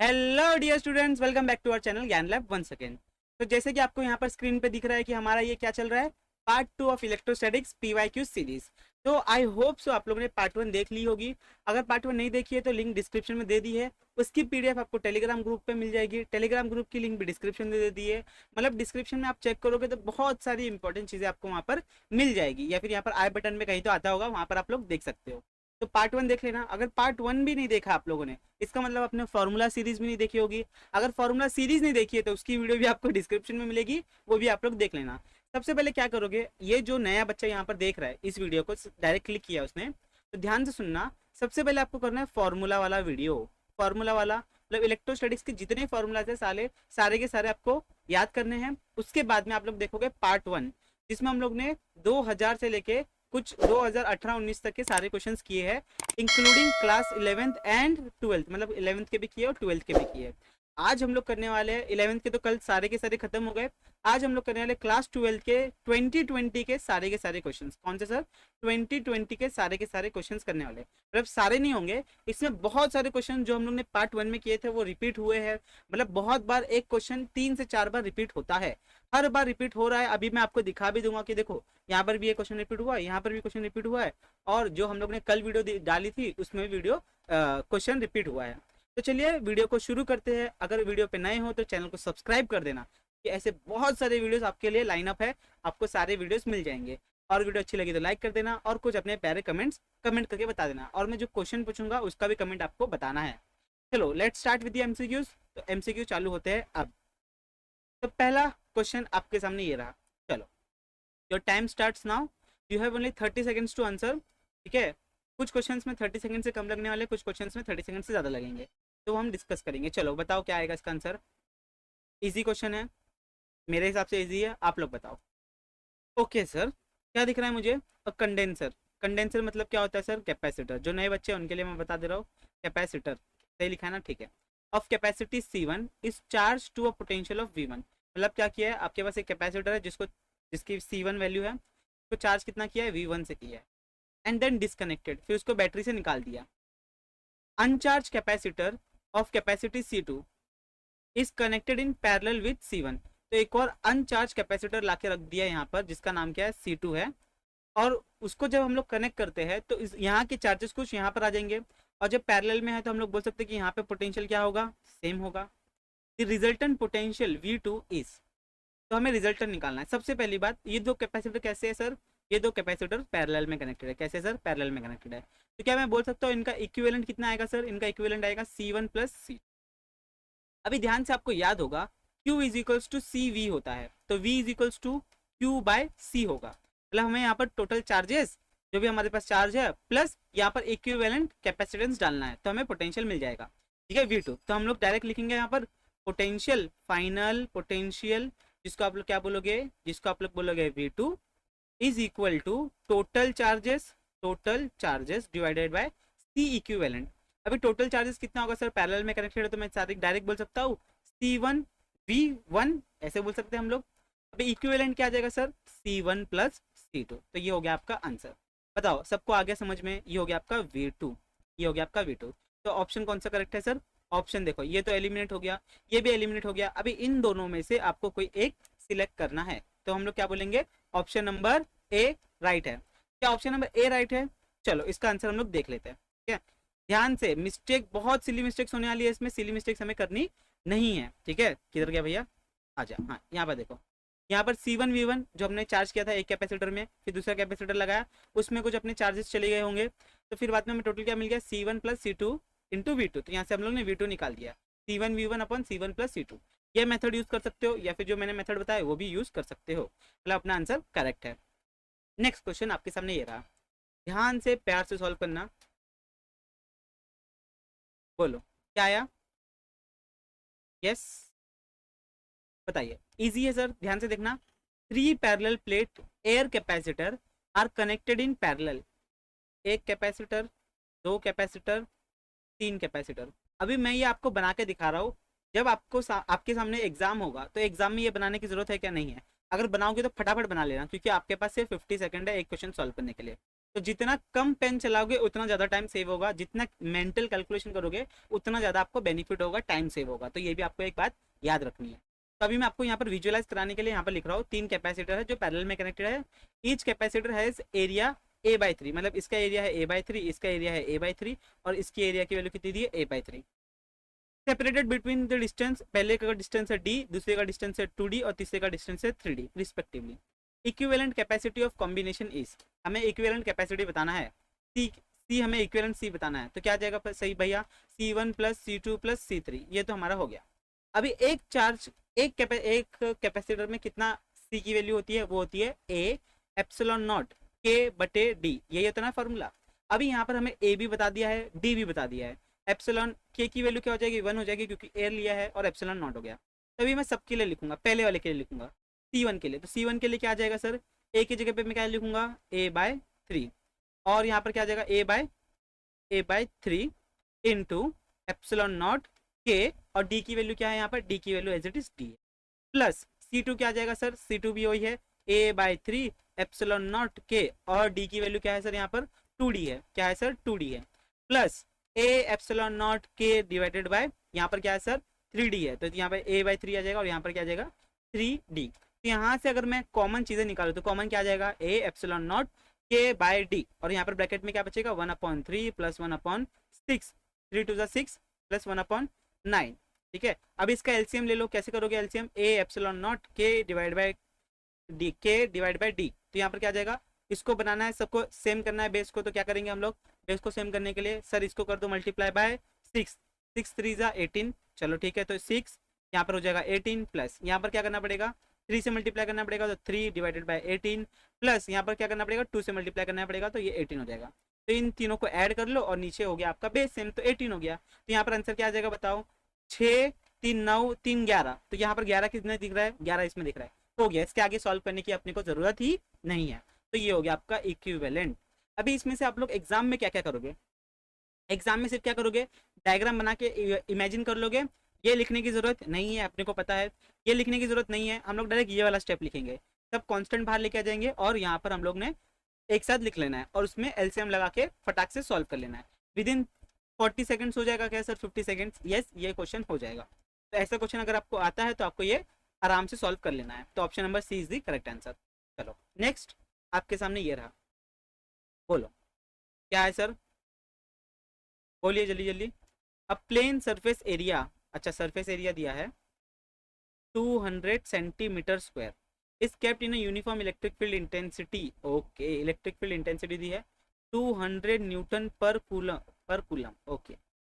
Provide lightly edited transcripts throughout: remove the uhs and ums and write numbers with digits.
Hello dear students, welcome back to our channel Gyan Lab one second. तो जैसे कि आपको यहाँ पर स्क्रीन पे दिख रहा है कि हमारा ये क्या चल रहा है, part 2 of electrostatics PYQ series. तो आई होप सो आप लोगों ने पार्ट 1 देख ली होगी। अगर पार्ट 1 नहीं देखी है तो लिंक डिस्क्रिप्शन में दे दी है। उसकी पीडीएफ आपको टेलीग्राम ग्रुप पे मिल जाएगी। टेलीग्राम ग्रुप की लिंक भी डिस्क्रिप्शन में दे दी है। मतलब डिस्क्रिप्शन में आप चेक करोगे तो बहुत सारी इंपॉर्टेंट चीजें आपको वहाँ पर मिल जाएगी, या फिर यहाँ पर आई बटन में कहीं तो आता होगा, वहाँ पर आप लोग देख सकते हो। तो पार्ट 1 देख लेना। अगर पार्ट 1 भी नहीं देखा आप लोगों ने, इसका मतलब आपने फॉर्मूला सीरीज भी नहीं देखी होगी। अगर फॉर्मूला सीरीज नहीं देखी है तो उसकी वीडियो भी आपको डिस्क्रिप्शन में मिलेगी, वो भी आप लोग देख लेना। सबसे पहले क्या करोगे, ये जो नया बच्चा यहाँ पर देख रहा है इस वीडियो को, डायरेक्ट क्लिक किया उसने, तो ध्यान से सुनना। सबसे पहले आपको करना है फॉर्मूला वाला वीडियो। फॉर्मूला वाला मतलब इलेक्ट्रोस्टैटिक्स के जितने फॉर्मूलाज है सारे के सारे आपको याद करने हैं। उसके बाद में आप लोग देखोगे पार्ट 1, जिसमें हम लोग ने 2000 से लेके कुछ 2018-19 तक के सारे क्वेश्चंस किए हैं, including class 11th and 12th, मतलब 11th के भी किए और 12th के भी किए। आज हम लोग करने वाले हैं 11th के, तो कल सारे के सारे खत्म हो गए। आज हम लोग करने वाले क्लास 12 के 2020 के सारे क्वेश्चंस। कौन से सर? 2020 के सारे क्वेश्चंस करने वाले। मतलब सारे नहीं होंगे, इसमें बहुत सारे क्वेश्चन जो हम लोग ने पार्ट 1 में किए थे वो रिपीट हुए हैं। मतलब बहुत बार एक क्वेश्चन 3 से 4 बार रिपीट होता है, हर बार रिपीट हो रहा है। अभी मैं आपको दिखा भी दूंगा कि देखो यहाँ पर भी ये क्वेश्चन रिपीट हुआ है, यहाँ पर भी क्वेश्चन रिपीट हुआ है, और जो हम लोग ने कल वीडियो डाली थी उसमें वीडियो क्वेश्चन रिपीट हुआ है। तो चलिए वीडियो को शुरू करते हैं। अगर वीडियो पे नए हो तो चैनल को सब्सक्राइब कर देना, कि ऐसे बहुत सारे वीडियोस आपके लिए लाइनअप है, आपको सारे वीडियोस मिल जाएंगे। और वीडियो अच्छी लगी तो लाइक कर देना, और कुछ अपने प्यारे कमेंट करके बता देना, और मैं जो क्वेश्चन पूछूंगा उसका भी कमेंट आपको बताना है। चलो लेट्स स्टार्ट विद एमसीक्यूज। तो एमसीक्यू चालू होते हैं अब। तो पहला क्वेश्चन आपके सामने ये रहा। चलो, your time starts now. You have only 30 seconds to answer. ठीक है, कुछ क्वेश्चंस में 30 सेकंड से कम लगने वाले, कुछ क्वेश्चंस में 30 सेकंड से ज़्यादा लगेंगे, तो हम डिस्कस करेंगे। चलो बताओ क्या आएगा इसका आंसर। इजी क्वेश्चन है, मेरे हिसाब से इजी है, आप लोग बताओ। ओके सर, क्या दिख रहा है मुझे? कंडेंसर। कंडेंसर मतलब क्या होता है सर? कैपेसिटर। जो नए बच्चे हैं उनके लिए मैं बता दे रहा हूँ, कैपेसिटर सही लिखा है ना? ठीक है। Of capacity C1 is charge to a potential of V1। मतलब क्या किया है, आपके पास एक कैपेसिटर है जिसकी C1 वैल्यू है, उसको चार्ज कितना किया है? V1 से किया है। एंड देन डिसकनेक्टेड, फिर उसको बैटरी से निकाल दिया। अनचार्ज capacitor of capacity C2 is connected in parallel with C1। तो एक और अनचार्ज कैपेसिटर लाके रख दिया यहाँ पर, जिसका नाम क्या है? C2 है। और उसको जब हम लोग कनेक्ट करते हैं तो यहाँ के चार्जेस कुछ यहाँ पर आ जाएंगे, और जब पैरेलल में है तो हम लोग बोल सकते हैं कि यहाँ पे पोटेंशियल क्या होगा? सेम होगा। The resultant potential V2 is, तो हमें रिजल्टेंट निकालना है। सबसे पहली बात, ये दो कैपेसिटर कैसे है सर? ये दो कैपेसिटर पैरेलल में कनेक्टेड है। कैसे सर? पैरेलल में कनेक्टेड है। तो क्या मैं बोल सकता हूँ इनका इक्विवेलेंट कितना आएगा सर? इनका इक्विवेलेंट आएगा C1 प्लस C। अभी ध्यान से आपको याद होगा Q is equals to CV होता है, तो V is equals to Q by C होगा। मतलब हमें यहाँ पर टोटल चार्जेस, जो भी हमारे पास चार्ज है, प्लस यहाँ पर इक्विवेलेंट कैपेसिटेंस डालना है, तो हमें पोटेंशियल मिल जाएगा। ठीक है, V2। तो हम लोग डायरेक्ट लिखेंगे यहाँ पर पोटेंशियल, फाइनल पोटेंशियल, जिसको आप लोग क्या बोलोगे? जिसको आप लोग बोलोगे V2 is equal to total charges divided by C equivalent. अभी टोटल चार्जेस कितना होगा सर? पैरेलल में कनेक्टेड है तो मैं सारे डायरेक्ट बोल सकता हूँ C1 V1, ऐसे बोल सकते हैं हम लोग। अभी इक्विवेलेंट क्या आ जाएगा सर? C1 plus C2। तो ये हो गया आपका आंसर। बताओ सबको आ गया समझ में? ये हो गया आपका V2, ये हो गया आपका V2। तो ऑप्शन कौन सा करेक्ट है सर? ऑप्शन देखो, ये तो एलिमिनेट हो गया, ये भी एलिमिनेट हो गया। अभी इन दोनों में से आपको कोई एक सिलेक्ट करना है, तो हम लोग क्या बोलेंगे? ऑप्शन नंबर ए राइट है। क्या ऑप्शन नंबर ए राइट है? चलो इसका आंसर हम लोग देख लेते हैं। ठीक है, ध्यान से, मिस्टेक बहुत सिली मिस्टेक्स होने वाली है इसमें, सिली मिस्टेक्स हमें करनी नहीं है। ठीक है, किधर गया भैया? आजा, हाँ यहाँ पर देखो। यहाँ पर C1 V1 जो हमने चार्ज किया था एक कैपेसिटर में, फिर दूसरा कैपेसिटर लगाया, उसमें कुछ अपने चार्जेस चले गए होंगे, तो फिर बाद में हमें टोटल क्या मिल गया? C1 plus C2 into V2। तो यहाँ से हम लोग ने V2 निकाल दिया, C1 V1 upon C1 plus C2। ये मेथड यूज कर सकते हो, या फिर जो मैंने मेथड बताया वो भी यूज कर सकते हो। मतलब अपना आंसर करेक्ट है। नेक्स्ट क्वेश्चन आपके सामने ये रहा, ध्यान से प्यार से सॉल्व करना। बोलो क्या आया? यस बताइए। इजी है सर, ध्यान से देखना। 3 parallel plate air capacitor are connected in parallel. एक कैपेसिटर, दो कैपेसिटर, 3 कैपेसिटर। अभी मैं ये आपको बना के दिखा रहा हूँ। जब आपके सामने एग्जाम होगा तो एग्जाम में ये बनाने की जरूरत है क्या? नहीं है। अगर बनाओगे तो फटाफट बना लेना, क्योंकि आपके पास सिर्फ 50 सेकंड है एक क्वेश्चन सॉल्व करने के लिए। तो जितना कम पेन चलाओगे उतना ज़्यादा टाइम सेव होगा, जितना मेंटल कैलकुलेशन करोगे उतना ज़्यादा आपको बेनिफिट होगा, टाइम सेव होगा। तो ये भी आपको एक बात याद रखनी है। तो अभी मैं आपको यहाँ पर विजुअलाइज कराने के लिए यहाँ पर लिख रहा हूँ, 3 कैपेसिटर है जो पैरेलल में कनेक्टेड है। Each capacitor has area A/3, मतलब इसका एरिया है A/3, इसका एरिया है A/3 और इसकी एरिया की वैल्यू कितनी दी है A/3। Separated between the distance, पहले का डिस्टेंस है d, दूसरे का डिस्टेंस है 2d और तीसरे का डिस्टेंस है 3d respectively. Equivalent capacity of combination is, हमें इक्विवेलेंट कैपेसिटी बताना है, सी हमें इक्विवेलेंट सी बताना है। तो क्या आ जाएगा सही भैया, C1 plus C2 plus C3, ये तो हमारा हो गया। अभी एक चार्ज, एक कैपेसिटर में कितना सी की वैल्यू होती है, वो होती है A एप्सिलॉन नॉट K/D, यही होता है ना फॉर्मूला। अभी यहाँ पर हमें A भी बता दिया है, D भी बता दिया है। एप्सिलॉन K की वैल्यू क्या हो जाएगी, 1 हो जाएगी क्योंकि एयर लिया है, और एप्सिलॉन नॉट हो गया। तभी मैं सबके लिए लिखूंगा, पहले वाले के लिए लिखूंगा C1 के लिए। तो C1 के लिए क्या आ जाएगा सर, A की जगह पे मैं क्या लिखूंगा A/3, और यहाँ पर क्या आ जाएगा A/3 into epsilon naught K, और D की वैल्यू क्या है यहाँ पर, D की value as it is D है, प्लस C2 क्या आ जाएगा सर, C2 भी वही है A/3 एप्सिलॉन नॉट K, और D की वैल्यू क्या है सर यहाँ पर 2D है, क्या है सर 2D है, plus A epsilon naught K divided by यहाँ पर क्या है सर 3D है, तो यहाँ पर A/3 आ जाएगा और यहाँ पर क्या आ जाएगा 3D। तो यहाँ से अगर मैं कॉमन चीजें निकालू तो कॉमन क्या आ जाएगा A एप्सिलॉन नॉट K/D, और यहाँ पर ब्रैकेट में क्या बचेगा 1/3 प्लस 1/6, 3 2 6 प्लस 1/9। ठीक है, अब इसका एलसीएम ले लो, कैसे करोगे LCM, A epsilon naught K divide by D। तो यहाँ पर क्या आ जाएगा, इसको बनाना है, सबको सेम करना है बेस को, तो क्या करेंगे हम लोग, बेस को सेम करने के लिए सर इसको कर दो मल्टीप्लाई बाय 6, 6 3 जा 18, चलो ठीक है, तो 6 यहाँ पर हो जाएगा 18, प्लस यहाँ पर क्या करना पड़ेगा 3 से मल्टीप्लाई करना पड़ेगा, तो 3 डिवाइडेड बाय 18, प्लस यहाँ पर क्या करना पड़ेगा 2 से मल्टीप्लाई करना पड़ेगा, तो ये 18 हो जाएगा। तो इन तीनों को ऐड कर लो और नीचे हो गया आपका बेस सेम, तो 18 हो गया। तो यहाँ पर आंसर क्या आ जाएगा बताओ, 6 3 9 3 11, तो यहाँ पर 11 कितने दिख रहा है, 11 इसमें दिख रहा है, हो गया। इसके आगे सॉल्व करने की अपने को जरूरत ही नहीं है। तो ये हो गया आपका इक्विवेलेंट। अभी इसमें से आप लोग एग्जाम में क्या क्या करोगे, एग्जाम में सिर्फ क्या करोगे, डायग्राम बना के इमेजिन कर लोगे, ये लिखने की जरूरत नहीं है, अपने को पता है ये लिखने की जरूरत नहीं है। हम लोग डायरेक्ट ये वाला स्टेप लिखेंगे, सब कांस्टेंट बाहर लेके आ जाएंगे और यहाँ पर हम लोग ने एक साथ लिख लेना है और उसमें एलसीएम लगा के फटाक से सॉल्व कर लेना है। विद इन 40 सेकंड्स हो जाएगा क्या सर, 50 सेकंड्स, यस ये क्वेश्चन हो जाएगा। तो ऐसा क्वेश्चन अगर आपको आता है तो आपको ये आराम से सॉल्व कर लेना है। तो option number C is the correct answer. चलो नेक्स्ट आपके सामने ये रहा, बोलो क्या है सर, बोलिए जल्दी जल्दी। अब प्लेन सरफेस एरिया, अच्छा सरफेस एरिया दिया है 200 centimetre square is kept in uniform electric field intensity, okay electric field intensity दी है 200 newton per coulomb, okay.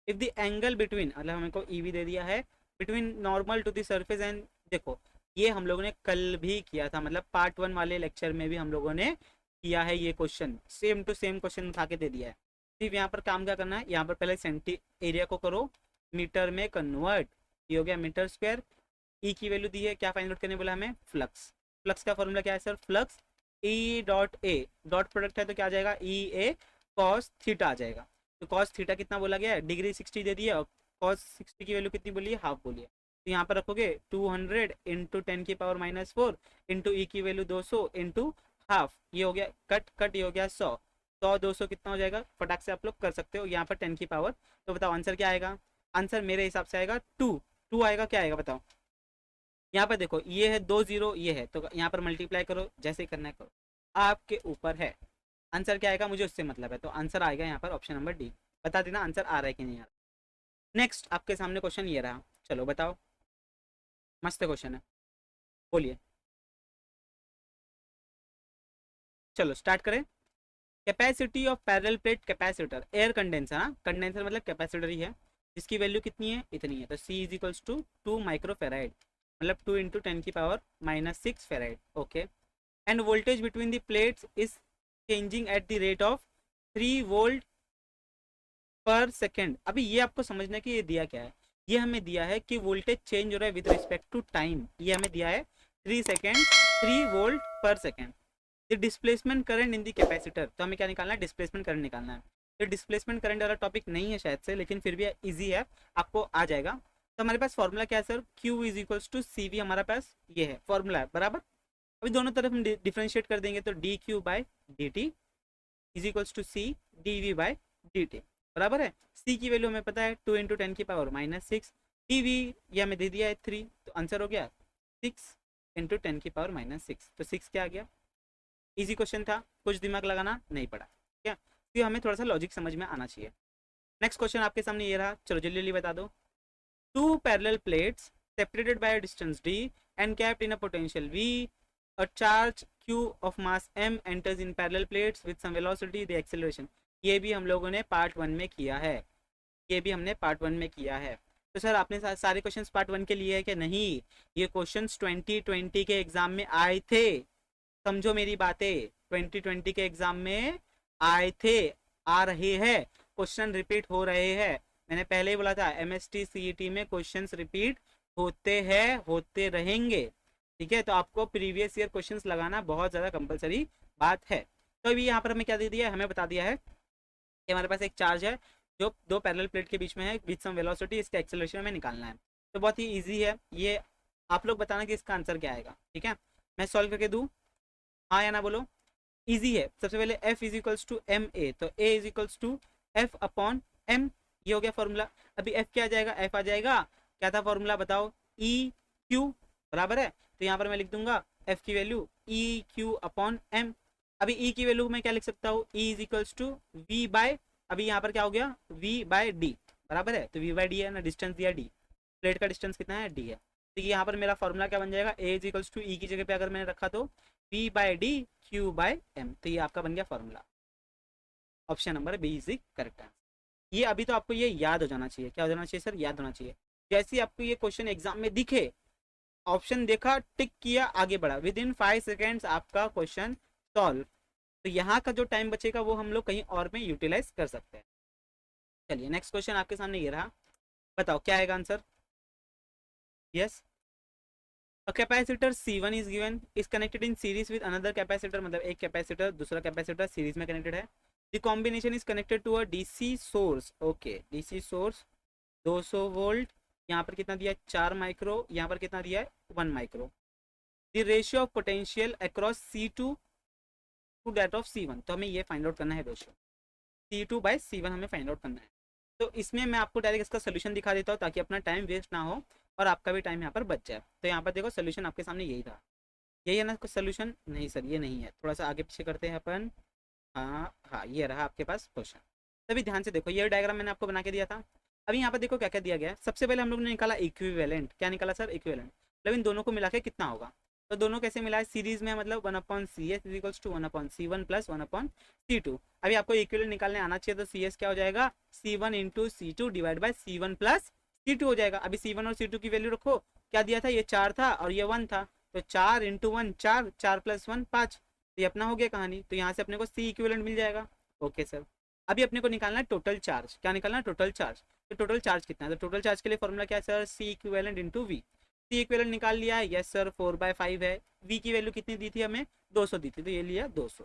If the angle between, मतलब हमको ईवी दे दिया है, between normal to the surface and, देखो ये हम लोगों ने कल भी किया था, मतलब पार्ट 1 वाले लेक्चर में भी हम लोगों ने किया है ये question, same to same question उठा के दे दिया है। सिर्फ यहाँ पर काम क्या करना है, यहाँ पर पहले सेंटी एरिया को करो मीटर में कन्वर्ट, ये हो गया मीटर स्क्वायर। ई की वैल्यू दी है, क्या फाइंड आउट करने बोला हमें, फ्लक्स। फ्लक्स का फॉर्मूला क्या है sir, flux E dot A, dot product है तो क्या आ जाएगा ई ए कॉस थीटा आ जाएगा। तो कॉस थीटा कितना बोला गया है, डिग्री 60 दे दी है, और कॉस 60 की वैल्यू कितनी बोली है, हाफ बोली है। तो यहाँ पर रखोगे 200 इंटू 10⁻⁻⁴ इंटू ई की वैल्यू 200 इंटू हाफ, ये हो गया कट कट, ये हो गया 100, 100 200 कितना हो जाएगा, फटाक से आप लोग कर सकते हो यहाँ पर 10 की पावर। तो बताओ आंसर क्या आएगा, आंसर मेरे हिसाब से आएगा 2 आएगा, क्या आएगा बताओ। यहाँ पर देखो ये है 2 0 ये है, तो यहाँ पर मल्टीप्लाई करो, जैसे ही करना है करो, आपके ऊपर है। आंसर क्या आएगा मुझे उससे मतलब है, तो आंसर आएगा यहाँ पर ऑप्शन नंबर डी। बता देना आंसर आ रहा है कि नहीं आ रहा। नेक्स्ट आपके सामने क्वेश्चन ये रहा, चलो बताओ, मस्त क्वेश्चन है, बोलिए। चलो स्टार्ट करें। Capacity of parallel plate capacitor, air condenser, हाँ कंडेंसर मतलब कैपेसिटर ही है, जिसकी वैल्यू कितनी है, इतनी है। तो C is equals to 2 microfarad, मतलब 2 into 10⁻⁻6 farad, okay. And voltage between the plates is changing at the rate of 3 volt per second. अभी ये आपको समझना है कि ये दिया क्या है, ये हमें दिया है कि वोल्टेज चेंज हो रहा है विद रिस्पेक्ट टू टाइम, ये हमें दिया है 3 second 3 volt per second. The displacement current in the capacitor, तो हमें क्या निकालना है, डिस्प्लेसमेंट करंट निकालना है। तो डिस्प्लेसमेंट करंट वाला टॉपिक नहीं है शायद से, लेकिन फिर भी इजी है, आपको आ जाएगा। तो हमारे पास फॉर्मूला क्या है sir, Q is equals to C V, हमारे पास ये है फॉर्मूला है बराबर। अभी दोनों तरफ हम डिफ्रेंशिएट कर देंगे, तो D Q by D T is equals to C D V by D T, बराबर है। सी की वैल्यू हमें पता है 2 इंटू 10 की पावर -6, डी वी ये हमें दे दिया है 3, तो आंसर हो गया 6 इंटू 10 की पावर -6, तो 6 क्या आ गया। इजी क्वेश्चन था, कुछ दिमाग लगाना नहीं पड़ा, क्या तो हमें थोड़ा सा लॉजिक समझ में आना चाहिए। नेक्स्ट क्वेश्चन आपके सामने ये रहा, चलो जल्दी जल्दी बता दो। Two parallel plates separated by a distance d and kept in a potential v, a charge q of mass m enters in parallel plates with some velocity, the acceleration। ये भी हम लोगों ने पार्ट 1 में किया है, ये भी हमने पार्ट 1 में किया है। तो सर आपने सारे क्वेश्चंस पार्ट 1 के लिए है कि नहीं, ये क्वेश्चंस 2020 के एग्जाम में आए थे, समझो मेरी बातें, 2020 के एग्जाम में आए थे, आ रहे हैं, क्वेश्चन रिपीट हो रहे हैं। मैंने पहले ही बोला था एमएसटी सीईटी में क्वेश्चंस रिपीट होते हैं, होते रहेंगे, ठीक है। तो आपको प्रीवियस ईयर क्वेश्चंस लगाना बहुत ज़्यादा कंपलसरी बात है। तो अभी यहाँ पर हमें क्या दे दिया है, हमें बता दिया है कि हमारे पास एक चार्ज है जो दो पैरेलल प्लेट के बीच में है विद सम वेलोसिटी, इसका एक्सेलरेशन हमें निकालना है। तो बहुत ही ईजी है ये, आप लोग बताना कि इसका आंसर क्या आएगा, ठीक है। मैं सॉल्व करके दूँ, हाँ या ना बोलो। ईजी है, सबसे पहले F is equals to M A, तो A is equals to F upon M, ये हो गया फॉर्मूला। अभी F क्या आ जाएगा, F आ जाएगा, क्या था फॉर्मूला बताओ, ई क्यू, बराबर है। तो यहाँ पर मैं लिख दूंगा F की value E Q upon M. अभी E की वैल्यू मैं क्या लिख सकता हूँ, E is equals to V by, अभी यहाँ पर क्या हो गया, V बाय डी, बराबर है। तो V बाय डी है ना, डिस्टेंस दिया D, प्लेट का डिस्टेंस कितना है, D है। तो यहाँ पर मेरा फॉर्मूला क्या बन जाएगा, A is equals to E की जगह पे अगर मैंने रखा तो V by D Q by M, तो ये आपका बन गया formula. Option number B is correct answer. ये अभी तो आपको ये याद हो जाना चाहिए, क्या हो जाना चाहिए सर, याद होना चाहिए। जैसे आपको ये क्वेश्चन एग्जाम में दिखे, ऑप्शन देखा, टिक किया, आगे बढ़ा, विद इन 5 सेकेंड्स आपका क्वेश्चन सॉल्व। तो यहाँ का जो टाइम बचेगा वो हम लोग कहीं और में यूटिलाइज कर सकते हैं। चलिए नेक्स्ट क्वेश्चन आपके सामने ये रहा, बताओ क्या आएगा answer. Yes, a capacitor C1 is given, is connected in series with another capacitor, मतलब एक कैपेसिटर दूसरा कैपेसिटर सीरीज में कनेक्टेड है। The combination is connected to a DC source, okay, DC source 200 volt, यहाँ पर कितना दिया है 4 माइक्रो, यहाँ पर कितना दिया है 1 micro. The ratio of potential across C2 to that of C1, तो हमें ये फाइंड आउट करना है, रेशियो C2 बाय C1 हमें फाइंड आउट करना है। तो इसमें मैं आपको डायरेक्ट इसका सोल्यूशन दिखा देता हूँ ताकि अपना टाइम वेस्ट ना हो और आपका भी टाइम यहाँ पर बच जाए। तो यहाँ पर देखो सोल्यूशन आपके सामने यही था, यही है ना सोल्यूशन, नहीं सर ये नहीं है, थोड़ा सा आगे पीछे करते हैं अपन। हाँ हाँ, ये रहा आपके पास क्वेश्चन। तभी ध्यान से देखो, ये डायग्राम मैंने आपको बना के दिया था। अभी यहाँ पर देखो क्या क्या दिया गया है। सबसे पहले हम लोग ने निकाला इक्विवेलेंट, क्या निकाला सर, इक्विवेलेंट, मतलब इन दोनों को मिला के कितना होगा। तो दोनों कैसे मिला है, सीरीज में, मतलब 1/CS is equals to 1/C1 plus 1/C2। अभी आपको इक्विवेलेंट निकालने आना चाहिए, तो CS क्या हो जाएगा, C1 into C2 divide by C1 plus C2 हो जाएगा। अभी C1 और C2 की वैल्यू रखो, क्या दिया था, ये 4 था और ये 1 था, तो 4 इंटू 1 4, 4 प्लस 1 5, तो ये अपना हो गया कहानी। तो यहाँ से अपने को C इक्विवेलेंट मिल जाएगा। ओके सर, अभी अपने को निकालना है टोटल चार्ज, क्या निकालना है, टोटल चार्ज। तो टोटल चार्ज कितना है, तो टोटल चार्ज के लिए फॉर्मूला क्या है sir, C equivalent into V. C equivalent निकाल लिया है, यस सर 4/5 है। V की वैल्यू कितनी दी थी हमें, 200 दी थी, तो ये लिया 200।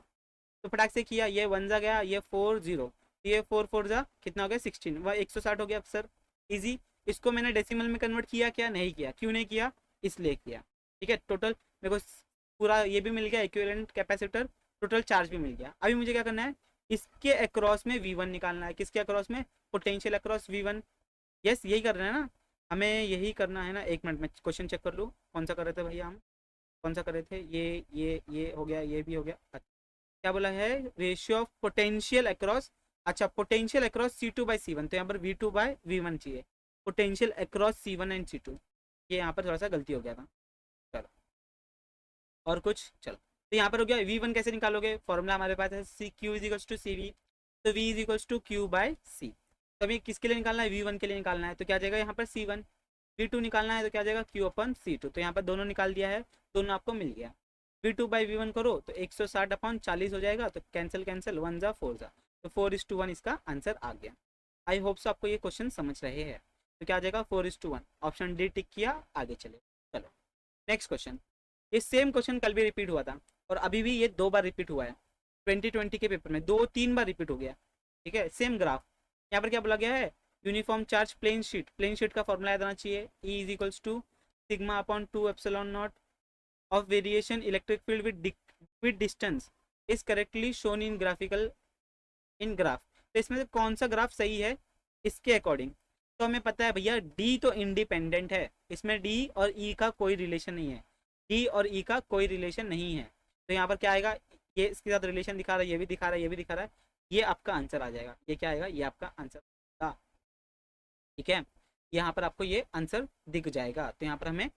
तो फटाक से किया, ये 1 जा गया, ये 4 0, ये 4 4 जा कितना हो गया 16, वह 160 हो गया सर, इजी। इसको मैंने डेसिमल में कन्वर्ट किया, क्या नहीं किया, क्यों नहीं किया, इसलिए किया, ठीक है। टोटल मेरे को पूरा ये भी मिल गया, इक्विवेलेंट कैपेसिटर, टोटल चार्ज भी मिल गया। अभी मुझे क्या करना है, इसके अक्रॉस में V1 निकालना है, किसके अक्रॉस में, पोटेंशियल अक्रॉस V1। यस, यही कर रहे हैं ना, हमें यही करना है ना। एक मिनट में क्वेश्चन चेक कर लूँ, कौन सा कर रहे थे भैया हम, कौन सा कर रहे थे, ये हो गया, ये भी हो गया। अच्छा, क्या बोला है, रेशियो ऑफ पोटेंशियल अक्रॉस, अच्छा potential across C2 by C1, तो यहाँ पर V2 बाई V1 चाहिए, potential across C1 and C2, ये यहाँ पर थोड़ा सा गलती हो गया था। चलो और कुछ, चलो तो यहाँ पर हो गया। V1 कैसे निकालोगे, फॉर्मूला हमारे पास है Q is equals to CV, तो V is equals to Q by C। तो अभी किसके लिए निकालना है, V1 के लिए निकालना है, तो क्या जाएगा यहाँ पर C1। V2 निकालना है तो क्या जाएगा Q अपन C2, तो यहाँ पर दोनों निकाल दिया है, दोनों आपको मिल गया। V2 बाई V1 करो तो 160/40 हो जाएगा, तो कैंसिल कैंसिल, 1 जा 4 जा, तो 4:1 इसका आंसर आ गया। आई होप सो आपको ये क्वेश्चन समझ रहे हैं। तो क्या आ जाएगा 4:1, ऑप्शन डी टिक किया, आगे चले। चलो नेक्स्ट क्वेश्चन, ये सेम क्वेश्चन कल भी रिपीट हुआ था और अभी भी ये 2 बार रिपीट हुआ है 2020 के पेपर में, 2-3 बार रिपीट हो गया, ठीक है। सेम ग्राफ, यहाँ पर क्या बोला गया है, uniform charge plane sheet, plane sheet का फॉर्मूला याद आना चाहिए, E is equals to sigma upon 2 epsilon naught of variation electric field with distance is correctly shown in graphical in graph. तो इसमें से कौन सा ग्राफ सही है इसके अकॉर्डिंग। तो हमें पता है भैया डी तो इंडिपेंडेंट है, इसमें डी और ई का कोई रिलेशन नहीं है, डी और ई का कोई रिलेशन नहीं है। तो यहाँ पर क्या आएगा, ये इसके साथ रिलेशन दिखा रहा है, ये भी दिखा रहा है, ये भी दिखा रहा है, ये आपका आंसर आ जाएगा। ये क्या आएगा, ये आपका आंसर आएगा। ठीक है, यहाँ पर आपको ये आंसर दिख जाएगा। तो यहाँ पर हमें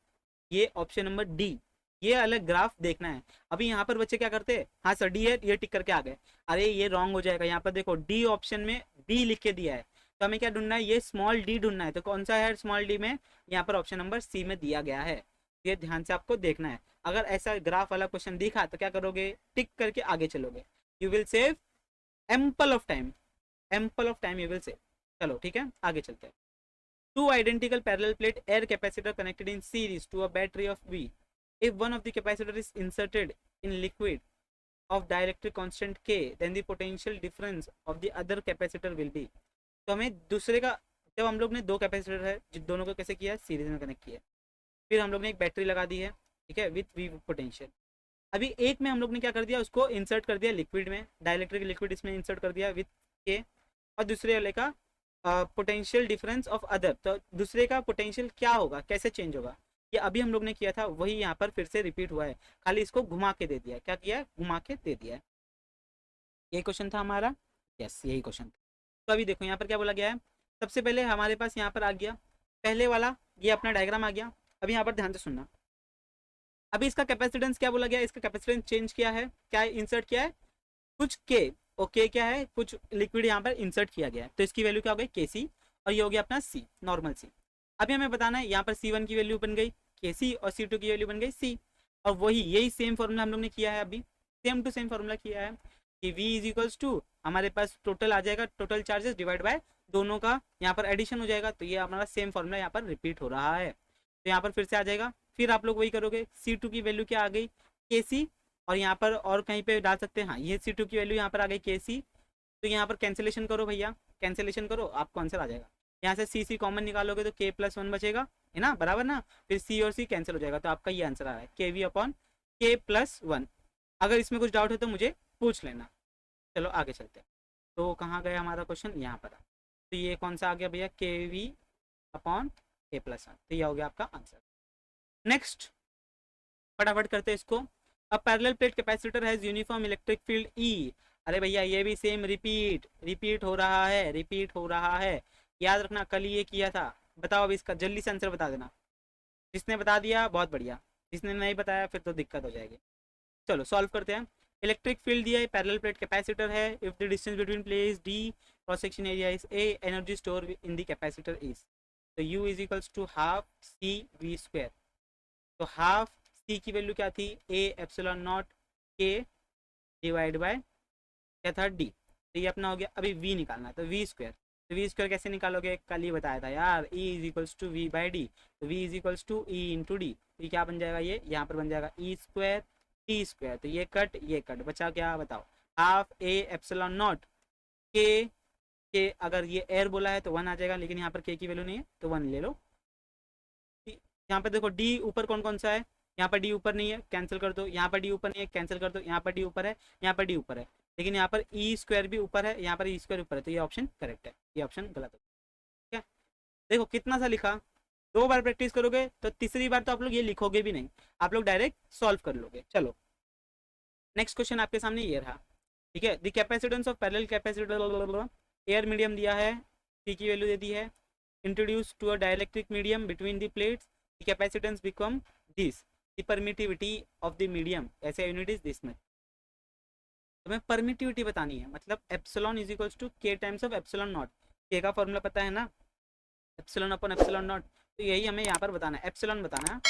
ये ऑप्शन नंबर डी, ये अलग ग्राफ देखना है। अभी यहाँ पर बच्चे क्या करते हैं, हाँ सर डी है, ये टिक करके आ गए, अरे ये रॉन्ग हो जाएगा। यहाँ पर देखो डी ऑप्शन में डी लिख के दिया है, तो हमें क्या ढूंढना है, ये स्मॉल डी ढूंढना है। तो कौन सा है स्मॉल डी में, यहाँ पर ऑप्शन नंबर सी में दिया गया है। ये ध्यान से आपको देखना है। अगर ऐसा ग्राफ वाला क्वेश्चन दिखा तो क्या करोगे, टिक करके आगे चलोगे। You will save ample of time, ample of time you will save. चलो ठीक है, आगे चलते हैं। Two identical parallel plate air capacitor connected in series to a battery of V. If one of the capacitor is inserted in liquid of dielectric constant K, then the potential difference of the other capacitor will be. तो हमें दूसरे का, जब हम लोग ने दो capacitor है जिन दोनों को कैसे किया, सीरीज में कनेक्ट किया, फिर हम लोग ने एक बैटरी लगा दी है, ठीक है, विथ वी पोटेंशियल। अभी एक में हम लोग ने क्या कर दिया, उसको इंसर्ट कर दिया लिक्विड में, डाइलेक्ट्रिक लिक्विड इसमें इंसर्ट कर दिया विथ के, और दूसरे वाले का पोटेंशियल डिफरेंस ऑफ अदर, तो दूसरे का पोटेंशियल क्या होगा, कैसे चेंज होगा, ये अभी हम लोग ने किया था वही यहाँ पर फिर से रिपीट हुआ है, खाली इसको घुमा के दे दिया। क्या किया है, घुमा के दे दिया है। ये क्वेश्चन था हमारा, यस यही क्वेश्चन था। तो अभी देखो यहाँ पर क्या बोला गया है, सबसे पहले हमारे पास यहाँ पर आ गया पहले वाला, ये अपना डायग्राम आ गया। अभी यहाँ पर ध्यान से सुनना, अभी इसका कैपेसिटेंस क्या बोला गया, इसका कैपेसिटेंस चेंज किया है, क्या इंसर्ट किया है, कुछ के, ओके क्या है, कुछ लिक्विड यहाँ पर इंसर्ट किया गया है, तो इसकी वैल्यू क्या हो गई के सी, और ये हो गया अपना सी, नॉर्मल सी। अभी हमें बताना है यहाँ पर C1 की वैल्यू बन गई के सी, और C2 की वैल्यू बन गई सी, और वही यही सेम फॉर्मूला हम लोग ने किया है, अभी सेम टू सेम फॉर्मूला किया है कि V इज इक्वल्स टू हमारे पास टोटल आ जाएगा, टोटल चार्जेस डिवाइड बाय दोनों का यहाँ पर एडिशन हो जाएगा। तो ये हमारा सेम फॉर्मूला यहाँ पर रिपीट हो रहा है, तो यहाँ पर फिर से आ जाएगा। फिर आप लोग वही करोगे, C2 की वैल्यू क्या आ गई के सी, और यहाँ पर और कहीं पे डाल सकते हैं, हाँ ये C2 की वैल्यू यहाँ पर आ गई के सी, तो यहाँ पर कैंसिलेशन करो भैया, कैंसिलेशन करो, आपको आंसर आ जाएगा। यहाँ से सी सी कॉमन निकालोगे तो के प्लस वन बचेगा, है ना, बराबर ना, फिर सी और सी कैंसिल हो जाएगा, तो आपका ये आंसर आ रहा है के वी अपॉन के प्लस वन। अगर इसमें कुछ डाउट है तो मुझे पूछ लेना। चलो आगे चलते हैं। तो कहाँ गया हमारा क्वेश्चन, यहाँ पर। तो ये कौन सा आ गया भैया, के वी अपॉन के प्लस वन, तो ये हो गया आपका आंसर। नेक्स्ट फटाफट करते हैं इसको। अब parallel plate capacitor has uniform electric field E. अरे भैया ये भी सेम रिपीट हो रहा है, रिपीट हो रहा है, याद रखना, कल ये किया था। बताओ अभी इसका जल्दी से आंसर बता देना, जिसने बता दिया बहुत बढ़िया, जिसने नहीं बताया फिर तो दिक्कत हो जाएगी। चलो सॉल्व करते हैं। इलेक्ट्रिक फील्ड दिया है, पैरेलल प्लेट कैपेसिटर है, if the distance between plates D, cross section area is A, energy store in the capacitor is, तो U is equals to half C V square. तो half C की value क्या थी, A epsilon naught K divide by क्या था D, तो ये अपना हो गया। अभी वी निकालना है, तो वी स्क्वायर, तो वी स्क्वायर कैसे निकालोगे, कल ही बताया था यार, E is equals to V by D, तो V is equals to E into D, ये क्या बन जाएगा, ये यहाँ पर बन जाएगा ई स्क्वायर टी स्क्वायर, तो ये कट बचा क्या बताओ, हाफ ए एप्सिलॉन नॉट के अगर ये एयर बोला है तो वन आ जाएगा, लेकिन यहाँ पर के की वैल्यू नहीं है तो वन ले लो। यहाँ पर देखो डी ऊपर कौन कौन सा है, यहाँ पर डी ऊपर नहीं है, कैंसिल कर दो, यहाँ पर डी ऊपर नहीं है, कैंसिल कर दो, यहाँ पर डी ऊपर है, यहाँ पर डी ऊपर है, लेकिन यहाँ पर ई स्क्वायर भी ऊपर है, यहाँ पर ई स्क्वायर ऊपर है, तो ये ऑप्शन करेक्ट है, ये ऑप्शन गलत है। ठीक है, देखो कितना सा लिखा, 2 बार प्रैक्टिस करोगे तो तीसरी बार तो आप लोग ये लिखोगे भी नहीं, आप लोग डायरेक्ट सॉल्व कर लोगे। चलो नेक्स्ट क्वेश्चन आपके सामने ये रहा, ठीक है। The capacitance of parallel capacitor, air medium दिया है, सी की वैल्यू दे दी है, introduce to a dielectric medium between the plates, the capacitance become this, the permittivity of the medium, ऐसे यूनिट इज दिस में। तुम्हें परमिटिविटी बतानी है, मतलब epsilon is equals to K times of epsilon naught, K का formula पता है ना, एप्सिलॉन अपॉन एप्सिलॉन नॉट, तो यही हमें यहाँ पर बताना है, एप्सिलॉन बताना है,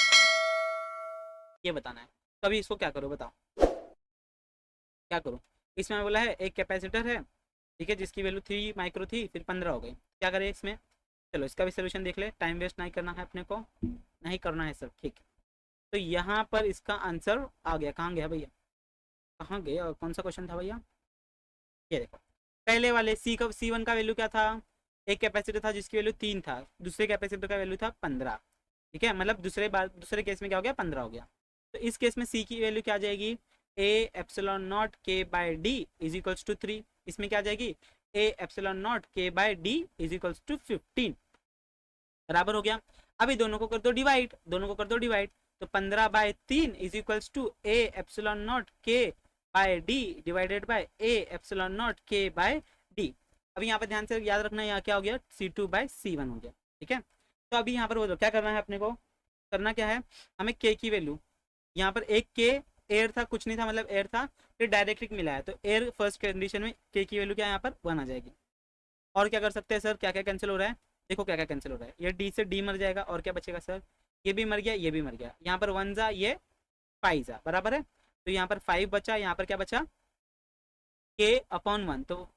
ये बताना है। तो अभी इसको क्या करो बताओ, क्या करो, इसमें बोला है एक कैपेसिटर है, ठीक है, जिसकी वैल्यू 3 माइक्रो थी, फिर 15 हो गई, क्या करें इसमें। चलो इसका भी सोल्यूशन देख ले, टाइम वेस्ट नहीं करना है अपने को, नहीं करना है सर, ठीक है। तो यहाँ पर इसका आंसर आ गया, कहाँ गया भैया, कहाँ गया, कौन सा क्वेश्चन था भैया, ये देखो पहले वाले C1 का वैल्यू क्या था, एक कैपेसिटर था जिसकी वैल्यू 3 था, दूसरे कैपेसिटर का वैल्यू था 15, ठीक है, मतलब दूसरे केस में क्या हो गया, 15 हो गया। तो इस केस में C की वैल्यू क्या आ जाएगी, A epsilon naught K by D is equals to 3, इसमें क्या आ जाएगी, A epsilon naught K by D is equals to 15 बराबर हो गया। अभी दोनों को कर दो डिवाइड, दोनों को कर दो डिवाइड, तो 15/3 is equals to A epsilon naught K by D divided by A epsilon naught K by D. अभी यहाँ पर ध्यान से याद रखना, यहाँ क्या हो गया, C2/C1 हो गया, ठीक है। तो अभी यहाँ पर बोलो क्या करना है अपने को, करना क्या है, हमें के की वैल्यू, यहाँ पर एक के एयर था, कुछ नहीं था, मतलब एयर था, फिर डायरेक्टली मिला है, तो एयर फर्स्ट कंडीशन में के की वैल्यू क्या है, यहाँ पर 1 आ जाएगी। और क्या कर सकते हैं सर, क्या क्या कैंसिल हो रहा है, देखो क्या क्या कैंसिल हो रहा है, ये डी से डी मर जाएगा, और क्या बचेगा सर, ये भी मर गया, ये भी मर गया, यहाँ पर 1 जा, ये 5 जा, बराबर है। तो यहाँ पर 5 बचा, यहाँ पर क्या बचा, k/1, तो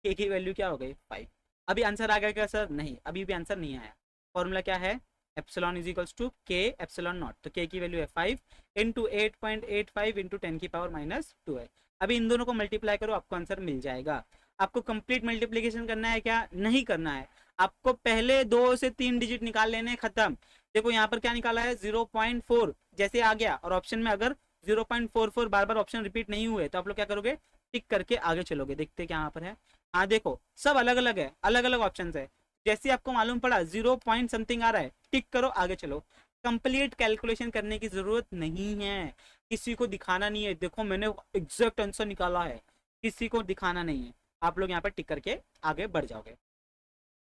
k की वैल्यू क्या हो गई 5। अभी आंसर आ गया क्या सर, नहीं, अभी भी आंसर नहीं आया। फॉर्मूला क्या है, एप्सिलॉन इज इक्वल्स टू के एप्सिलॉन नॉट, तो k की वैल्यू है 5 इंटू 8.85 इंटू 10⁻²। है। अभी इन दोनों को मल्टीप्लाई करो, आपको आंसर मिल जाएगा। आपको कंप्लीट मल्टीप्लीकेशन करना है क्या, नहीं करना है, आपको पहले 2 से 3 डिजिट निकाल लेने, खत्म। देखो यहाँ पर क्या निकाला है 0.4, जैसे आ गया, और ऑप्शन में अगर 0.44 बार बार ऑप्शन रिपीट नहीं हुए तो आप लोग क्या करोगे, टिक करके आगे चलोगे। देखते क्या यहाँ पर है, हाँ देखो सब अलग अलग है, अलग अलग ऑप्शन है। जैसे आपको मालूम पड़ा 0 पॉइंट समथिंग आ रहा है, टिक करो आगे चलो। कंप्लीट कैलकुलेशन करने की जरूरत नहीं है, किसी को दिखाना नहीं है, देखो मैंने एग्जैक्ट आंसर निकाला है, किसी को दिखाना नहीं है, आप लोग यहाँ पर टिक करके आगे बढ़ जाओगे।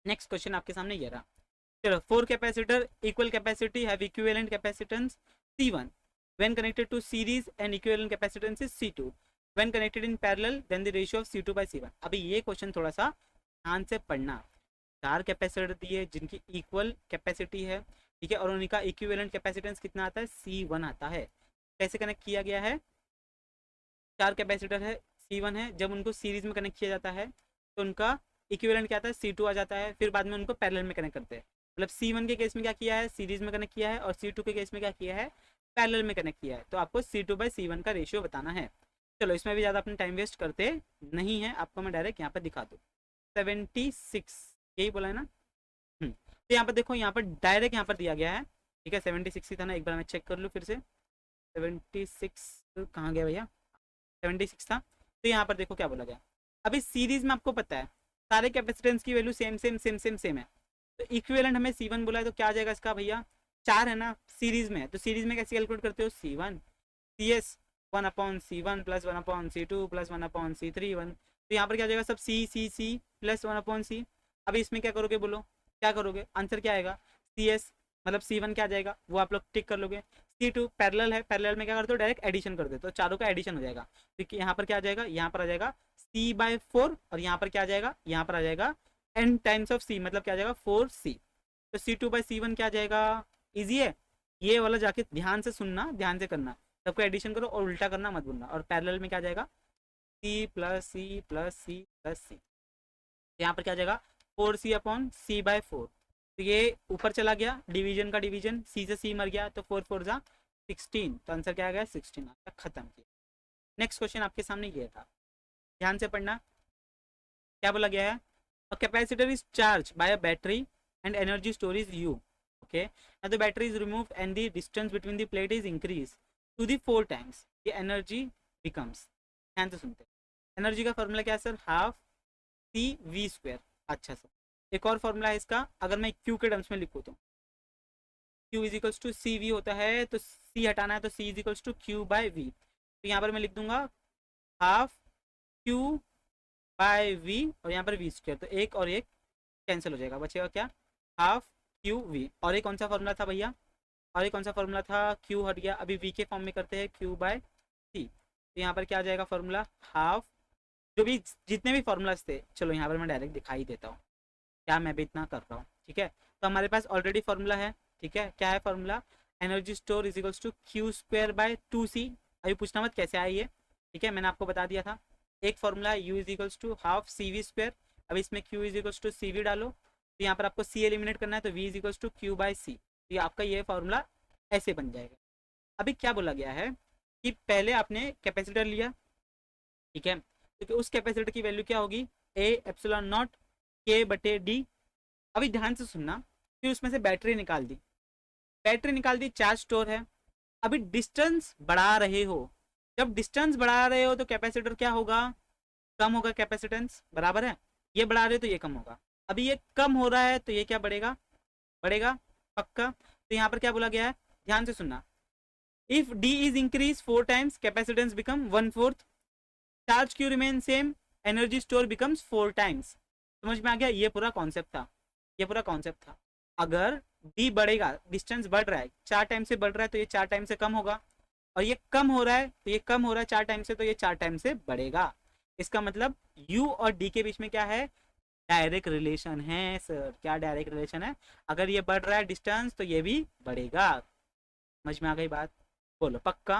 नेक्स्ट क्वेश्चन आपके सामने ये रहा, चलो 4 capacitor equal capacity have equivalent capacitance C1 when connected to series and equivalent capacitance is C2 when connected in parallel then the ratio of C2/C1। अभी ये क्वेश्चन थोड़ा सा ध्यान से पढ़ना। 4 कैपेसिटर दिए जिनकी इक्वल कैपेसिटी है, ठीक है, और उनका इक्विवेलेंट कैपेसिटेंस कितना आता है, C1 आता है। कैसे कनेक्ट किया गया है, 4 कैपेसिटर है, C1 है, जब उनको सीरीज में कनेक्ट किया जाता है तो उनका इक्विवेलेंट क्या आता है, C2 आ जाता है, फिर बाद में उनको पैरेलल में कनेक्ट करते हैं। मतलब C1 के केस में क्या किया है, सीरीज में कनेक्ट किया है, और C2 के केस में क्या किया है, पैरेलल में कनेक्ट किया है। तो आपको C2/C1 का रेशियो बताना है। चलो इसमें भी ज़्यादा अपने टाइम वेस्ट करते नहीं है, आपको मैं डायरेक्ट यहाँ पर दिखा दूँ। 76 यही बोला है ना, तो यहाँ पर देखो, यहाँ पर डायरेक्ट यहाँ पर दिया गया है, ठीक है, 76 ही था ना, एक बार मैं चेक कर लूँ फिर से, 76 कहाँ गया भैया, 76 था। तो यहाँ पर देखो क्या बोला गया, अभी सीरीज में आपको पता है सारे कैपेसिटेंस की value same same same same same है, तो इक्विवेलेंट हमें C1 बोला है, तो क्या आ जाएगा इसका भैया, 4 है ना, सीरीज में है, तो सीरीज में कैसे कैलकुलेट करते हो, C1 CS 1/C1 plus 1/C2 plus 1/C3 1, तो यहाँ पर क्या आ जाएगा, सब C प्लस 1/C। अभी इसमें क्या करोगे, बोलो क्या करोगे, आंसर क्या आएगा, CS मतलब C1 क्या आ जाएगा, वो आप लोग टिक कर लोगे। C2 पैरेलल है, पैरेलल में क्या करते हो, डायरेक्ट एडिशन कर देते हो, तो चारों का एडिशन हो जाएगा, तो यहाँ पर क्या आ जाएगा, यहाँ पर आ जाएगा C/4, और यहाँ पर क्या आ जाएगा, यहाँ पर आ जाएगा n टाइम्स ऑफ C, मतलब क्या आ जाएगा 4C। तो C2/C1 क्या आ जाएगा, इजी है, ये वाला जाके ध्यान से सुनना, ध्यान से करना, सबको एडिशन करो और उल्टा करना मत बोलना। और पैरेलल में क्या आ जाएगा, C plus C plus C plus C, यहाँ पर क्या आ जाएगा 4C/C/4, तो ये ऊपर चला गया, डिवीजन का डिवीजन, C से C मर गया, तो 4 4 जा 16, तो आंसर क्या आ गया 16 आ, खत्म किया। नेक्स्ट क्वेश्चन आपके सामने ये था, ध्यान से पढ़ना, क्या बोला गया है, a capacitor is charged by a battery and energy store is U, okay, now the battery is removed and the distance between the plate is increased to the 4 times, the energy becomes, ध्यान से सुनते, energy का formula क्या है sir, half CV²। अच्छा sir, एक और formula है इसका, अगर मैं Q के टर्म्स में लिखूँ तो Q is equals to CV होता है, तो C हटाना है तो C is equals to Q/V, तो यहाँ पर मैं लिख दूंगा हाफ Q/V, और यहाँ पर V², तो एक और एक कैंसिल हो जाएगा, बचेगा क्या, हाफ QV। और एक कौन सा फॉर्मूला था भैया, और एक कौन सा फॉर्मूला था, Q हट गया, अभी V के फॉर्म में करते हैं Q/C, तो यहाँ पर क्या आ जाएगा फॉर्मूला, हाफ, जो भी जितने भी फॉर्मूलाज थे, चलो यहाँ पर मैं डायरेक्ट दिखाई देता हूँ, क्या मैं भी इतना कर रहा हूँ, ठीक है। तो हमारे पास ऑलरेडी फॉर्मूला है, ठीक है, क्या है formula, energy store is equals to Q²/2C। अभी पूछना मत कैसे आया ये, ठीक है, मैंने आपको बता दिया था। एक फॉर्मूला है U is equals to half CV², अब इसमें Q is equals to CV डालो, तो यहाँ पर आपको C एलिमिनेट करना है, तो V is equals to Q/C, तो ये आपका ये फॉर्मूला ऐसे बन जाएगा। अभी क्या बोला गया है कि पहले आपने कैपेसिटर लिया, ठीक है, क्योंकि उस कैपेसिटर की वैल्यू क्या होगी, A एप्सिलॉन नॉट K/D। अभी ध्यान से सुनना, फिर उसमें से बैटरी निकाल दी, बैटरी निकाल दी, चार्ज स्टोर है। अभी डिस्टेंस बढ़ा रहे हो, जब डिस्टेंस बढ़ा रहे हो तो कैपेसिटर क्या होगा, कम होगा कैपेसिटेंस, बराबर है। ये बढ़ा रहे हो तो ये कम होगा। अभी ये कम हो रहा है तो ये क्या बढ़ेगा, बढ़ेगा पक्का। तो यहाँ पर क्या बोला गया है, ध्यान से सुनना। If D is increase 4 times capacitance become 1/4, charge Q remain same, energy store becomes 4 times। समझ में आ गया, ये पूरा कॉन्सेप्ट था, ये पूरा कॉन्सेप्ट था। अगर डी बढ़ेगा, डिस्टेंस बढ़ रहा है 4 टाइम से बढ़ रहा है तो ये 4 टाइम से कम होगा, और ये कम हो रहा है तो ये कम हो रहा है 4 टाइम से, तो ये 4 टाइम से बढ़ेगा। इसका मतलब U और D के बीच में क्या है, डायरेक्ट रिलेशन है सर। क्या डायरेक्ट रिलेशन है, अगर ये बढ़ रहा है डिस्टेंस तो ये भी बढ़ेगा। समझ में आ गई बात, बोलो पक्का,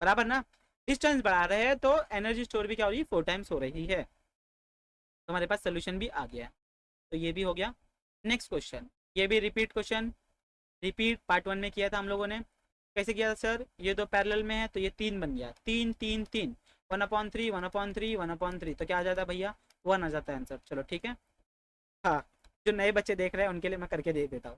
बराबर ना। डिस्टेंस बढ़ा रहे हैं तो एनर्जी स्टोर भी क्या हो रही है, 4 times हो रही है। तो हमारे पास सोल्यूशन भी आ गया, तो ये भी हो गया। नेक्स्ट क्वेश्चन, ये भी रिपीट क्वेश्चन, रिपीट पार्ट 1 में किया था हम लोगों ने। कैसे किया था सर, ये दो पैरेलल में है तो ये 3 बन गया, 3 3 3, 1/3 1/3 1/3, तो क्या आ जाता है भैया, 1 आ जाता है आंसर। चलो ठीक है, हाँ जो नए बच्चे देख रहे हैं उनके लिए मैं करके दे देता हूँ।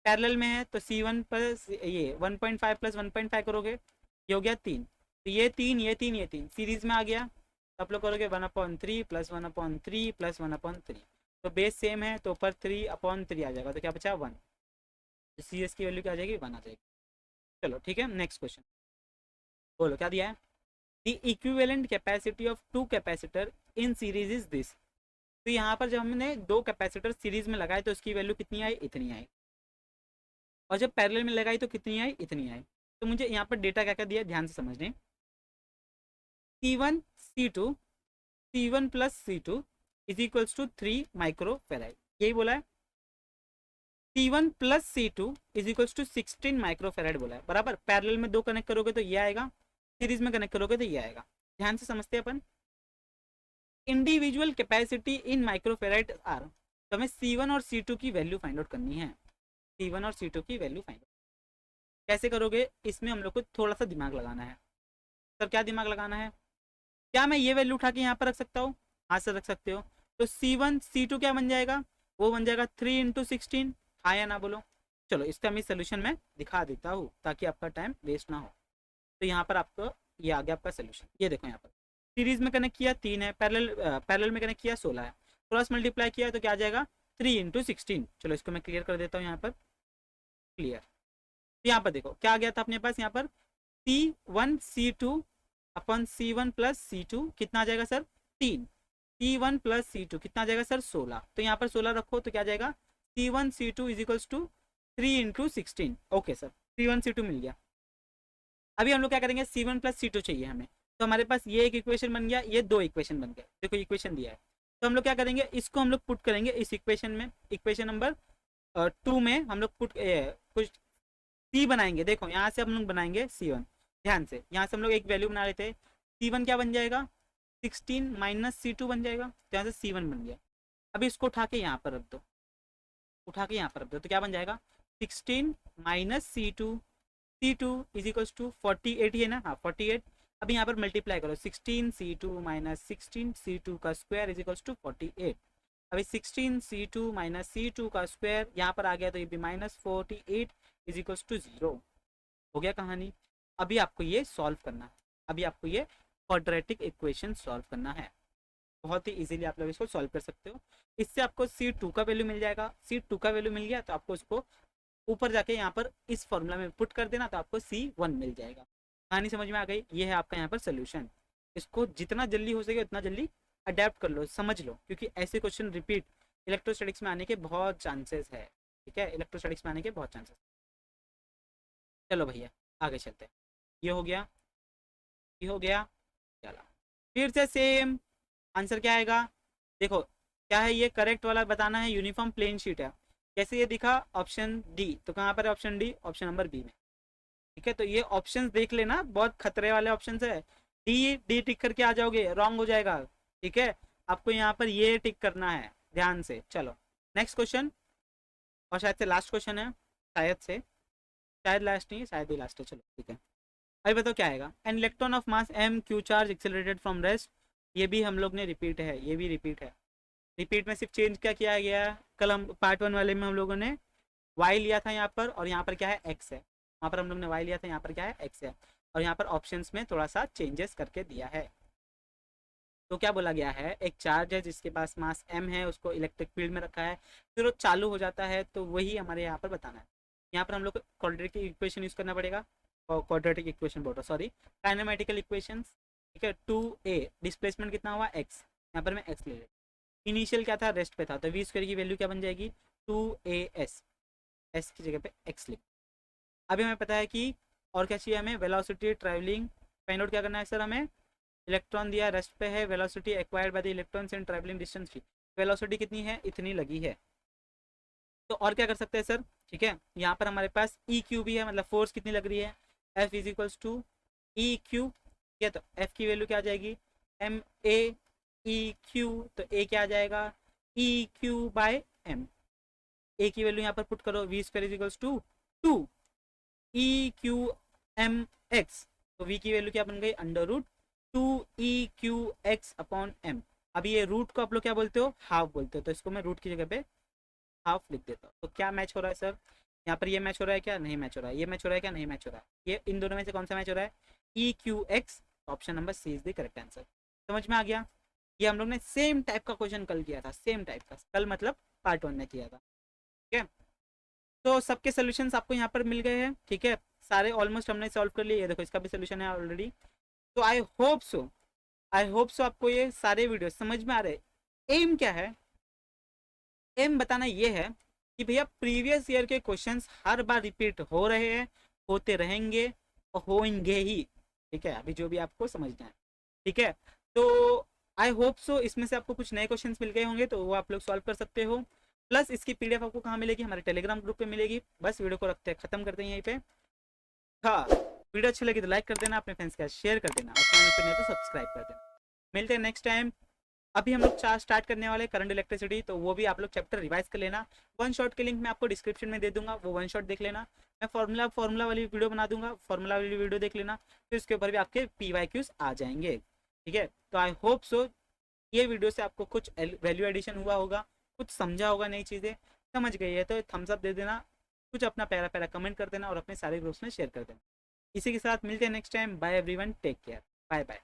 पैरेलल में है तो C1 प्लस ये 1.5 प्लस 1.5 करोगे, ये हो गया 3, तो ये 3 ये 3 ये 3 सीरीज में आ गया। तो आप लोग करोगे 1/3 प्लस 1/3 प्लस 1/3, तो बेस सेम है तो ऊपर 3/3 आ जाएगा, तो क्या बचा 1। तो सी एस की वैल्यू क्या आ जाएगी, 1 आ जाएगी। चलो ठीक है, नेक्स्ट क्वेश्चन, बोलो क्या दिया है। The equivalent capacity of 2 capacitor in series is this. तो यहाँ पर जब हमने 2 कैपेसिटर सीरीज में लगाए तो उसकी वैल्यू कितनी आई, इतनी आई, और जब पैरेलल में लगाई तो कितनी आई, इतनी आई। तो मुझे यहाँ पर डेटा क्या क्या दिया, ध्यान से समझने। C1 C2 C1 plus C2 is equals to 3 micro farad, यही बोला है। C1 plus C2 is equals to 16 micro farad बोला है, बराबर। पैरेलल में 2 कनेक्ट करोगे तो ये आएगा, सीरीज में कनेक्ट करोगे तो ये आएगा। ध्यान से समझते हैं अपन। Individual capacity in microfarad are, तो हमें C1 और C2 की वैल्यू फाइंड आउट करनी है। C1 और C2 की वैल्यू फाइंड आउट कैसे करोगे, इसमें हम लोग को थोड़ा सा दिमाग लगाना है। सर क्या दिमाग लगाना है, क्या मैं ये वैल्यू उठा के यहाँ पर रख सकता हूँ, हाँ सर रख सकते हो। तो C1 C2 क्या बन जाएगा, वो बन जाएगा 3 × 16, हाँ या ना बोलो। चलो इसका मैं सोल्यूशन में दिखा देता हूँ ताकि आपका टाइम वेस्ट ना हो। तो यहाँ पर आपको ये आ गया आपका सोल्यूशन, ये देखो यहाँ पर सीरीज में कनेक्ट किया 3 है, पैरेलल में कनेक्ट किया 16 है, क्रॉस मल्टीप्लाई किया तो क्या आ जाएगा 3 × 16। चलो इसको मैं क्लियर कर देता हूँ यहाँ पर, क्लियर। तो यहाँ पर देखो क्या आ गया था अपने पास, यहाँ पर C1 C2 अपन C1 प्लस C2 कितना आ जाएगा सर, 3, C1 प्लस C2 कितना आ जाएगा सर 16। तो यहाँ पर 16 रखो तो क्या आ जाएगा C1 C2 is equals to 3 × 16। Okay sir, C1 C2 मिल गया। अभी हम लोग क्या करेंगे, C1 प्लस C2 चाहिए हमें, तो हमारे पास ये एक इक्वेशन बन गया, ये 2 इक्वेशन बन गए। देखो इक्वेशन दिया है, तो हम लोग क्या करेंगे, इसको हम लोग पुट करेंगे इस इक्वेशन में, इक्वेशन नंबर 2 में हम लोग पुट कुछ C बनाएंगे। देखो यहाँ से हम लोग बनाएंगे C1, ध्यान से यहाँ से हम लोग एक वैल्यू बना लेते हैं। C1 क्या बन जाएगा, 16 माइनस C2 बन जाएगा, तो यहाँ से C1 बन गया। अभी इसको उठा के यहाँ पर रख दो, उठा के यहाँ पर रख दो, तो क्या बन जाएगा 16 minus C2, C2 is equals to 48 है ना, हाँ 48। अब यहाँ पर मल्टीप्लाई करो 16 C2 माइनस 16 C2 का स्क्वायर इज इक्वल्स टू 48। अभी 16 C2 माइनस C2 का स्क्वायर यहाँ पर आ गया तो ये भी माइनस 48 इज इक्वल्स टू 0 हो गया कहानी। अभी आपको ये सॉल्व करना है, अभी आपको ये क्वाड्रेटिक इक्वेशन सॉल्व करना है। बहुत ही इजीली आप लोग इसको सॉल्व कर सकते हो। इससे आपको C2 का वैल्यू मिल जाएगा, C2 का वैल्यू मिल गया तो आपको इसको ऊपर जाके यहाँ पर इस फॉर्मूला में पुट कर देना, तो आपको C1 मिल जाएगा। कहानी समझ में आ गई, ये है आपका यहाँ पर सोल्यूशन। इसको जितना जल्दी हो सके उतना जल्दी अडेप्ट कर लो, समझ लो, क्योंकि ऐसे क्वेश्चन रिपीट इलेक्ट्रोस्टैटिक्स में आने के बहुत चांसेस है। ठीक है, इलेक्ट्रोस्टैटिक्स में आने के बहुत चांसेस। चलो भैया आगे चलते हैं, ये हो गया, ये हो गया। चलो फिर से सेम आंसर क्या आएगा, देखो क्या है ये, करेक्ट वाला बताना है। यूनिफॉर्म प्लेन शीट है, जैसे ये दिखा ऑप्शन डी, तो कहाँ पर है option D, option number B में। ठीक है, तो ये ऑप्शंस देख लेना, बहुत खतरे वाले ऑप्शंस है। डी डी टिक करके आ जाओगे रॉन्ग हो जाएगा। ठीक है, आपको यहाँ पर ये टिक करना है ध्यान से। चलो नेक्स्ट क्वेश्चन, और शायद से लास्ट क्वेश्चन है, शायद से, शायद लास्ट नहीं, शायद ही लास्ट है। चलो ठीक है, अभी बताओ क्या आएगा। An electron of mass m q charge accelerated from rest, ये भी हम लोग ने रिपीट है, ये भी रिपीट है। रिपीट में सिर्फ चेंज क्या किया गया है, कल हम पार्ट 1 वाले में हम लोगों ने y लिया था यहाँ पर, और यहाँ पर क्या है x है। वहाँ पर हम लोग ने y लिया था, यहाँ पर क्या है x है, और यहाँ पर ऑप्शंस में थोड़ा सा चेंजेस करके दिया है। तो क्या बोला गया है, एक चार्ज है जिसके पास मास m है, उसको इलेक्ट्रिक फील्ड में रखा है, फिर वो चालू हो जाता है, तो वही हमारे यहाँ पर बताना है। यहाँ पर हम लोग को क्वाड्रेटिक इक्वेशन यूज करना पड़ेगा, और क्वाड्रेटिक इक्वेशन बोल रहा सॉरी, काइनेमेटिकल इक्वेशन। ठीक है, 2a डिस्प्लेसमेंट कितना हुआ x, यहाँ पर मैं x ले लेता, इनिशियल क्या था, रेस्ट पे था, तो वी स्क्वायर की वैल्यू क्या बन जाएगी 2as, s की जगह पे x लिख। अभी हमें पता है कि और क्या चाहिए हमें, वेलोसिटी ट्रैवलिंग फाइंड आउट क्या करना है सर हमें, इलेक्ट्रॉन दिया रेस्ट पे है, velocity acquired by the electrons in travelling distance भी, वेलोसिटी कितनी है, इतनी लगी है। तो और क्या कर सकते हैं सर, ठीक है, यहाँ पर हमारे पास ई क्यू भी है, मतलब फोर्स कितनी लग रही है, F is equals to E Q, ठीक है, तो एफ की वैल्यू क्या आ जाएगी, एम ए ई क्यू, तो ए क्या आ जाएगा, E Q by M, A की वैल्यू यहाँ पर पुट करो, V square is equals to 2 E Q M X, तो वी की वैल्यू क्या बन गई, under root 2 E Q X upon M. अभी ये रूट को आप लोग क्या बोलते हो, हाफ बोलते हो, तो इसको मैं रूट की जगह पे हाफ लिख देता हूँ। तो क्या मैच हो रहा है सर, यहाँ पर ये मैच हो रहा है क्या, नहीं मैच हो रहा है, ये मैच हो रहा है क्या, नहीं मैच हो रहा है, ये इन दोनों में से कौन सा मैच हो रहा है, E Q X, option number C is the correct answer. समझ में आ गया, ये हम लोग ने सेम टाइप का क्वेश्चन कल किया था, सेम टाइप का, कल मतलब पार्ट 1 में किया था। ठीक है, तो सबके सोल्यूशंस आपको यहाँ पर मिल गए हैं, ठीक है, सारे ऑलमोस्ट हमने सॉल्व कर लिए, ये देखो इसका भी सोल्यूशन है ऑलरेडी। तो I hope so, I hope so आपको ये सारे वीडियो समझ में आ रहे। एम क्या है, एम बताना ये है कि भैया प्रीवियस ईयर के क्वेश्चंस हर बार रिपीट हो रहे हैं, होते रहेंगे और होंगे ही। ठीक है, अभी जो भी आपको समझना है, ठीक है, तो आई होप सो इसमें से आपको कुछ नए क्वेश्चंस मिल गए होंगे, तो वो आप लोग सॉल्व कर सकते हो। प्लस इसकी पीडीएफ आपको कहाँ मिलेगी, हमारे टेलीग्राम ग्रुप पे मिलेगी। बस वीडियो को रखते हैं, खत्म करते हैं यहीं पे। हाँ, वीडियो अच्छी लगी तो लाइक कर देना, अपने फ्रेंड्स के साथ शेयर कर देना, और चैनल पर नहीं तो सब्सक्राइब कर देना। मिलते हैं नेक्स्ट टाइम। अभी हम लोग स्टार्ट करने वाले करंट इलेक्ट्रिसिटी, तो वो भी आप लोग चैप्टर रिवाइज कर लेना। वन शॉट के लिंक मैं आपको डिस्क्रिप्शन में दे दूंगा, वो वन शॉट देख लेना। मैं फॉर्मूला वाली वीडियो बना दूंगा, फॉर्मूला वाली वीडियो देख लेना, फिर उसके ऊपर भी आपके PYQs आ जाएंगे। ठीक है, तो आई होप सो ये वीडियो से आपको कुछ वैल्यू एडिशन हुआ होगा, कुछ समझा होगा, नई चीज़ें समझ गई है तो थम्स अप दे देना, कुछ अपना प्यारा प्यारा कमेंट कर देना और अपने सारे ग्रुप्स में शेयर कर देना। इसी के साथ मिलते हैं next time. Bye everyone, take care, bye bye.